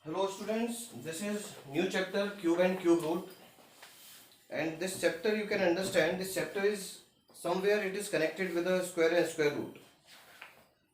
Hello students, this is new chapter cube and cube root, and this chapter you can understand this chapter is somewhere it is connected with a square and square root,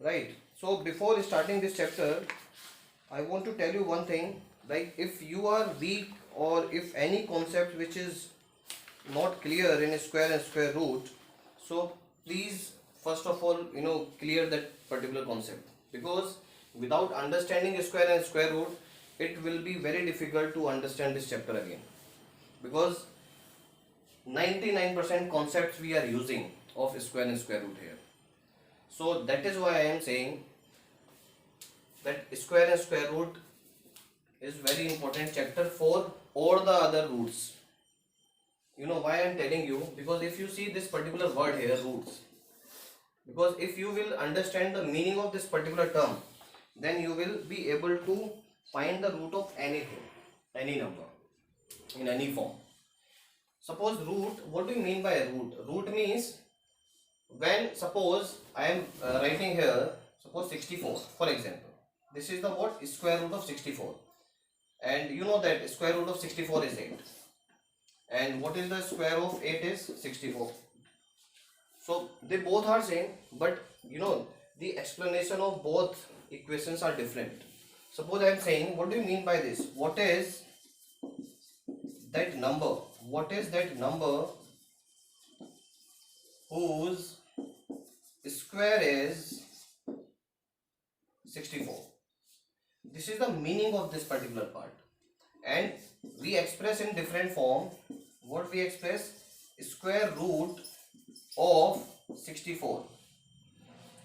right? So before starting this chapter I want to tell you one thing, like if you are weak or if any concept which is not clear in a square and square root, so please first of all clear that particular concept, because without understanding a square and square root it will be very difficult to understand this chapter again, because 99% concepts we are using of square and square root here. So that is why I am saying that square and square root is very important chapter for all the other roots. You know why I am telling you? Because if you see this particular word here, roots, because if you will understand the meaning of this particular term, then you will be able to find the root of anything, any number, in any form. Suppose root, what do you mean by root? Root means when, suppose I am writing here, suppose 64 for example. This is the what? Square root of 64. And you know that square root of 64 is 8. And what is the square of 8 is 64. So they both are same, but the explanation of both equations are different. Suppose I am saying, what do you mean by this? What is that number? What is that number whose square is 64? This is the meaning of this particular part. And we express in different form. What we express? Square root of 64.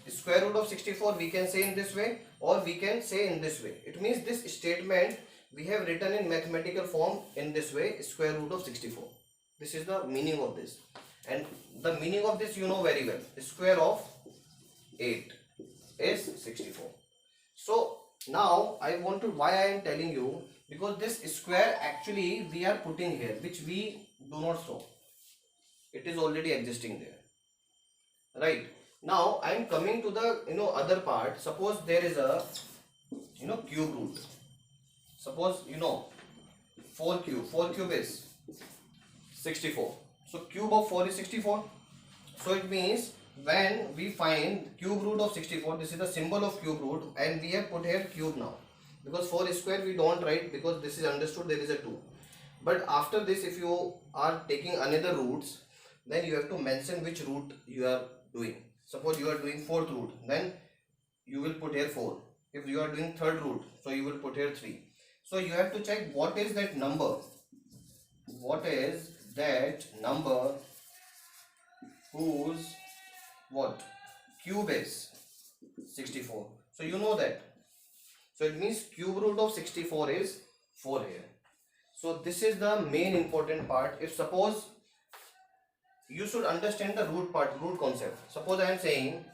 Square root of 64 we can say in this way, or we can say in this way. It means this statement we have written in mathematical form in this way, square root of 64. This is the meaning of this. And the meaning of this you know very well. Square of 8 is 64. So now I want to, why I am telling you, because this square actually we are putting here, which we do not show. It is already existing there, right? Now I am coming to the other part. Suppose there is a cube root. Suppose 4 cube is 64. So cube of 4 is 64. So it means when we find cube root of 64, this is the symbol of cube root, and we have put here cube now, because 4 square we don't write, because this is understood there is a 2. But after this, if you are taking another roots, then you have to mention which root you are doing. Suppose you are doing 4th root, then you will put here 4. If you are doing 3rd root, so you will put here 3. So you have to check what is that number. What is that number whose what? Cube is 64. So you know that. So it means cube root of 64 is 4 here. So this is the main important part. If suppose you should understand the root part, root concept. Suppose I am saying,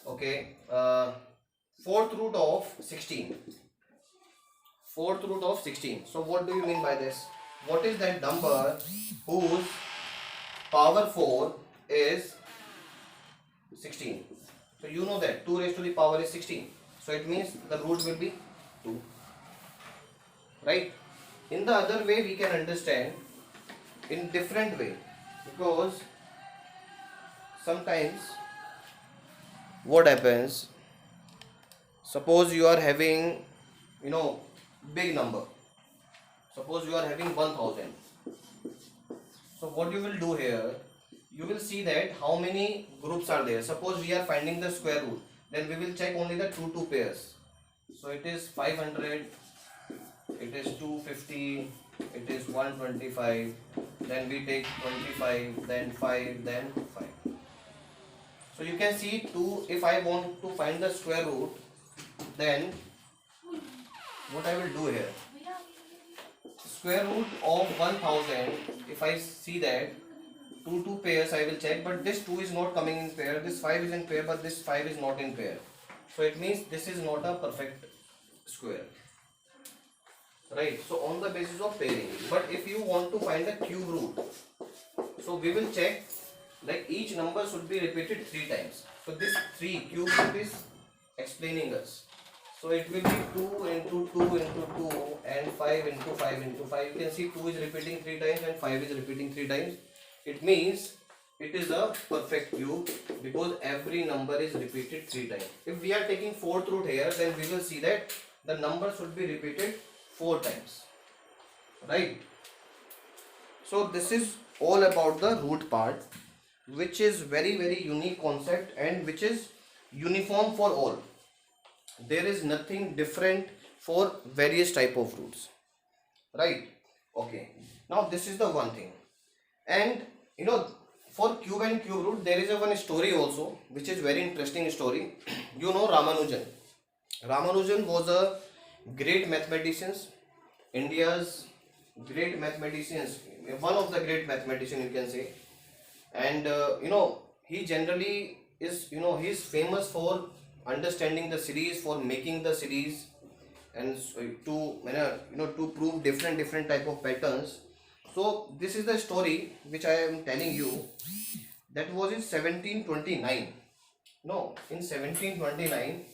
okay, 4th root of 16. 4th root of 16. So what do you mean by this? What is that number whose power 4 is 16? So you know that 2 raised to the power is 16. So it means the root will be 2. Right? In the other way we can understand in different way, because sometimes what happens, suppose you are having big number. Suppose you are having 1000. So what you will do here, you will see that how many groups are there. Suppose we are finding the square root, then we will check only the two pairs. So it is 500, it is 250, it is 125, then we take 25, then 5, then 5. So you can see 2, if I want to find the square root, then what I will do here, square root of 1000, if I see that two pairs I will check, but this 2 is not coming in pair, this 5 is in pair, but this 5 is not in pair. So it means this is not a perfect square, right? So on the basis of pairing. But if you want to find the cube root, so we will check, like each number should be repeated 3 times. So this 3 cube root is explaining us. So it will be 2 into 2 into 2, 5 into 5 into 5. You can see 2 is repeating 3 times and 5 is repeating 3 times. It means it is a perfect cube because every number is repeated 3 times. If we are taking fourth root here, then we will see that the number should be repeated 4 times, right? So this is all about the root part, which is very unique concept and which is uniform for all. There is nothing different for various type of roots, right? Okay, now this is the one thing. And you know, for cube and cube root there is a one story also which is very interesting story. You know Ramanujan was a great mathematician, India's great mathematicians, one of the great mathematician you can say. And he generally is, he is famous for understanding the series, for making the series, and to prove different type of patterns. So this is the story which I am telling you. That was in 1729. No, in 1729,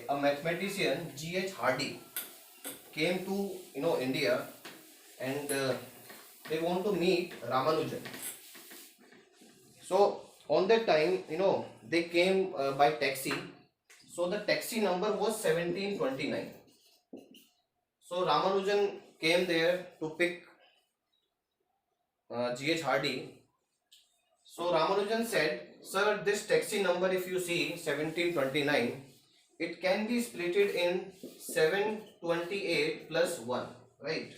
a mathematician, G.H. Hardy, came to India, and they want to meet Ramanujan. So on that time, they came by taxi. So the taxi number was 1729. So Ramanujan came there to pick G.H. Hardy. So Ramanujan said, "Sir, this taxi number, if you see 1729, it can be splitted in 728 plus 1, right?"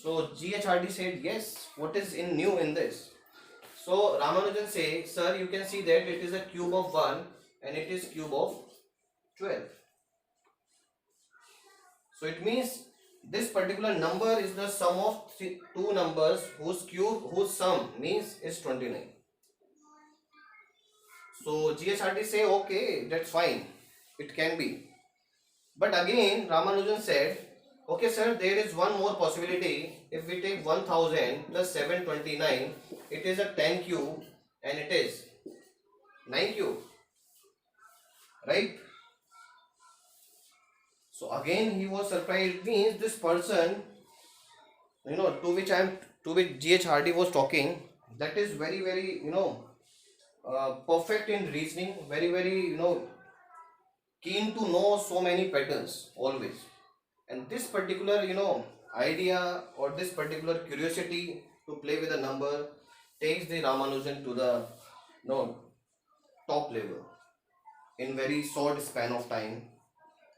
So G.H. Hardy said, "Yes, what is new in this?" So Ramanujan say, "Sir, you can see that it is a cube of 1 and it is cube of 12. So it means this particular number is the sum of two numbers whose sum means is 29. So G.H. Hardy say, "Okay, that's fine, it can be." But again Ramanujan said, "Okay sir, there is one more possibility. If we take 1000 plus 729, it is a 10 cube and it is 9 cube, right?" So again he was surprised. It means this person, to which G.H. Hardy was talking, that is very perfect in reasoning, very keen to know so many patterns always. And this particular idea or this particular curiosity to play with a number takes the Ramanujan to the top level in very short span of time.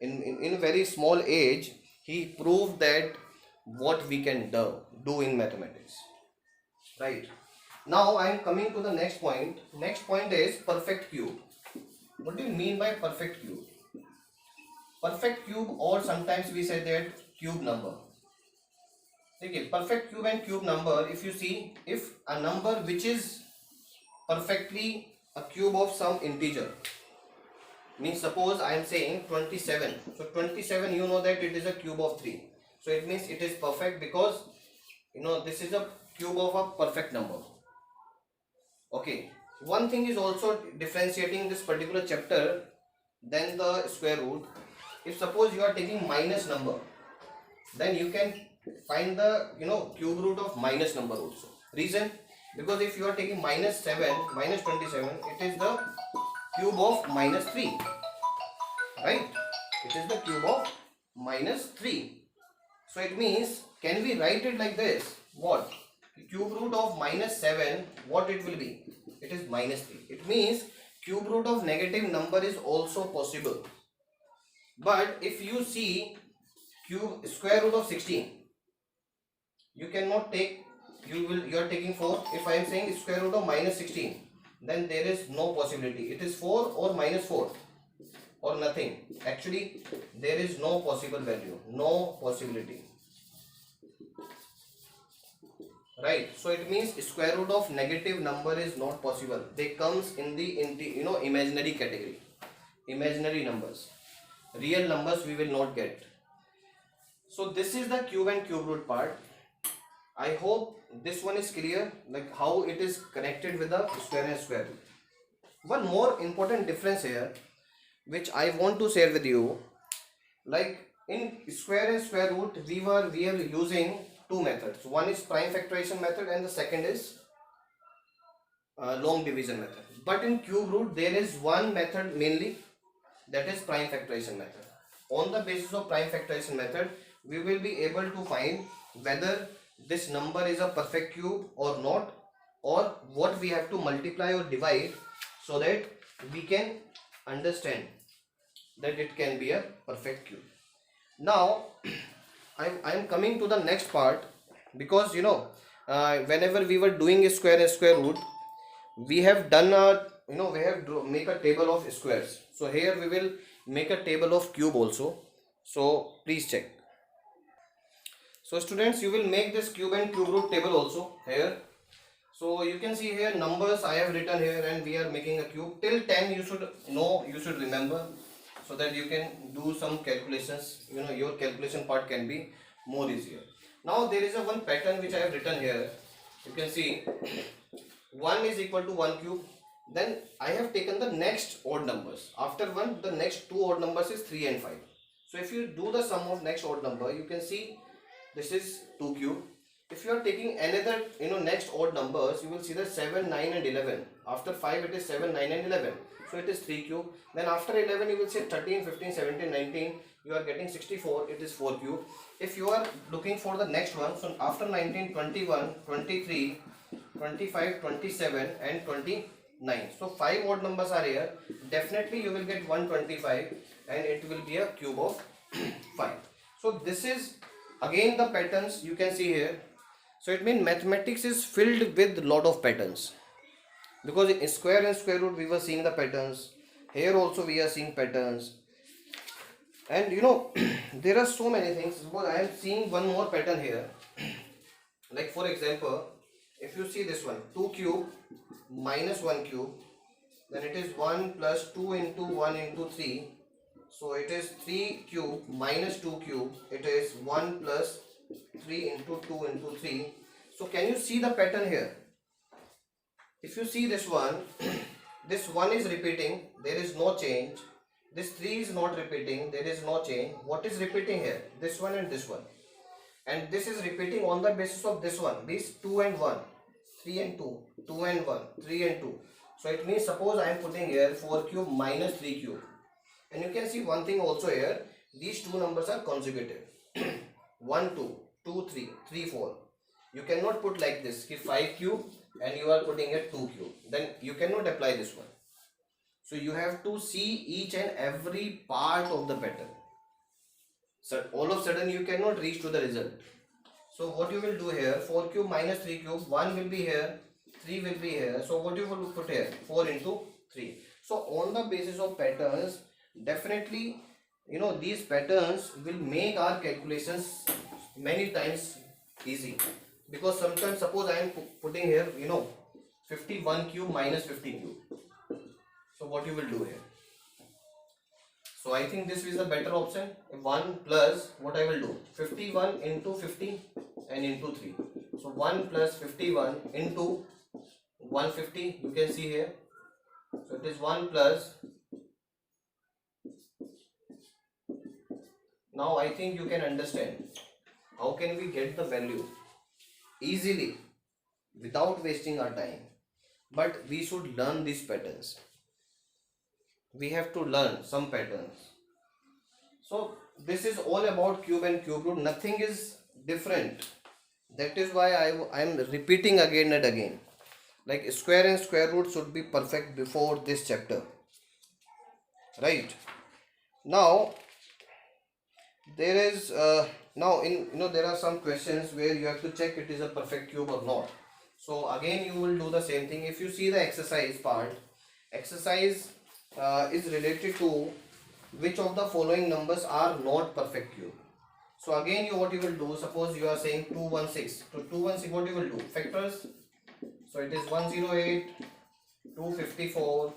In very small age, he proved that what we can do in mathematics, right? Now I am coming to the next point. Next point is perfect cube. What do you mean by perfect cube? Perfect cube, or sometimes we say that cube number. Okay, perfect cube and cube number, if you see, if a number which is perfectly a cube of some integer, means suppose I am saying 27. So 27, you know that it is a cube of 3. So it means it is perfect because this is a cube of a perfect number. Okay, one thing is also differentiating this particular chapter than the square root. If suppose you are taking minus number, then you can find the cube root of minus number also. Reason? Because if you are taking minus 7, minus 27, it is the cube of minus 3, right? It is the cube of minus 3. So it means, can we write it like this? What? Cube root of minus 7, what it will be? It is minus 3. It means cube root of negative number is also possible. But if you see square root of 16, you cannot take, you are taking 4. If I am saying square root of minus 16, then there is no possibility. It is 4 or minus 4 or nothing. Actually, there is no possible value, no possibility, right? So it means square root of negative number is not possible. They comes in the imaginary category, imaginary numbers. Real numbers we will not get. So this is the cube and cube root part. I hope this one is clear, like how it is connected with the square and square root. One more important difference here which I want to share with you, like In square and square root, we are using two methods. One is prime factorization method and the second is long division method. But in cube root, there is one method mainly, that is prime factorization method. On the basis of prime factorization method, we will be able to find whether this number is a perfect cube or not, or what we have to multiply or divide so that we can understand that it can be a perfect cube. Now I am coming to the next part, because whenever we were doing a square and square root, we have done a, we have make a table of squares. So here we will make a table of cube also. So please check. So students, you will make this cube and cube root table also here. So you can see here numbers I have written here, and we are making a cube. Till 10 you should know, you should remember, so that you can do some calculations. Your calculation part can be more easier. Now there is a one pattern which I have written here. You can see 1 is equal to 1 cube. Then I have taken the next odd numbers. After 1, the next two odd numbers is 3 and 5. So if you do the sum of next odd number, you can see this is 2 cube. If you are taking another next odd numbers, you will see that 7, 9 and 11. After 5 it is 7, 9 and 11. So it is 3 cube. Then after 11 you will say 13, 15, 17, 19. You are getting 64. It is 4 cube. If you are looking for the next one, so after 19, 21, 23, 25, 27 and 29. So 5 odd numbers are here. Definitely you will get 125 and it will be a cube of 5. So this is again the patterns you can see here. So it means mathematics is filled with lot of patterns, because in square and square root we were seeing the patterns. Here also we are seeing patterns, and there are so many things. Suppose I am seeing one more pattern here. Like for example, if you see this one, 2 cube minus 1 cube, then it is 1 plus 2 into 1 into 3. So it is 3 cube minus 2 cube. It is 1 plus 3 into 2 into 3. So can you see the pattern here? If you see this one, this 1 is repeating, there is no change. This 3 is not repeating, there is no change. What is repeating here? This one and this one. And this is repeating on the basis of this one. These 2 and 1, 3 and 2, 2 and 1, 3 and 2. So it means, suppose I am putting here 4 cube minus 3 cube. And you can see one thing also here, these two numbers are consecutive. 1, 2, 2, 3, 3, 4. You cannot put like this, 5 cube and you are putting it 2 cube. Then you cannot apply this one. So you have to see each and every part of the pattern. So all of a sudden you cannot reach to the result. So what you will do here, 4 cube minus 3 cube, 1 will be here, 3 will be here. So what you will put here, 4 into 3. So on the basis of patterns, definitely these patterns will make our calculations many times easy. Because sometimes, suppose I am putting here 51 cube minus 50 cube. So what you will do here? So I think this is a better option. 1 plus, what I will do, 51 into 50 and into 3. So 1 plus 51 into 150, you can see here. So it is 1 plus. Now I think you can understand how can we get the value easily without wasting our time. But we should learn these patterns. We have to learn some patterns. So this is all about cube and cube root. Nothing is different. That is why I am repeating again and again. Like square and square root should be perfect before this chapter. Right? Now there is now there are some questions where you have to check it is a perfect cube or not. So again you will do the same thing. If you see the exercise part, exercise is related to which of the following numbers are not perfect cube. So again what you will do, suppose you are saying 216. So 216, what you will do, factors. So it is 108, 254,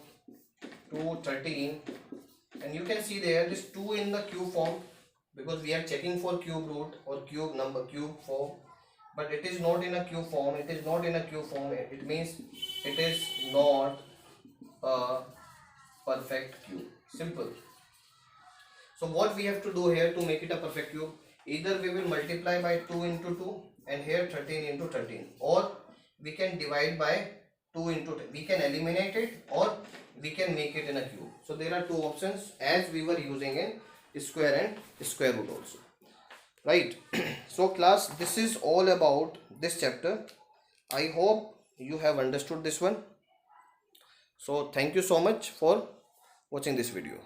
213, and you can see there this 2 in the cube form, because we are checking for cube root or cube form, but it is not in a cube form. It is not in a cube form. It means it is not a perfect cube. Simple. So what we have to do here to make it a perfect cube, either we will multiply by 2 into 2 and here 13 into 13, or we can divide by 2 into 10. We can eliminate it or we can make it in a cube. So there are two options as we were using in square and square root also, right? So class, this is all about this chapter. I hope you have understood this one. So thank you so much for watching this video.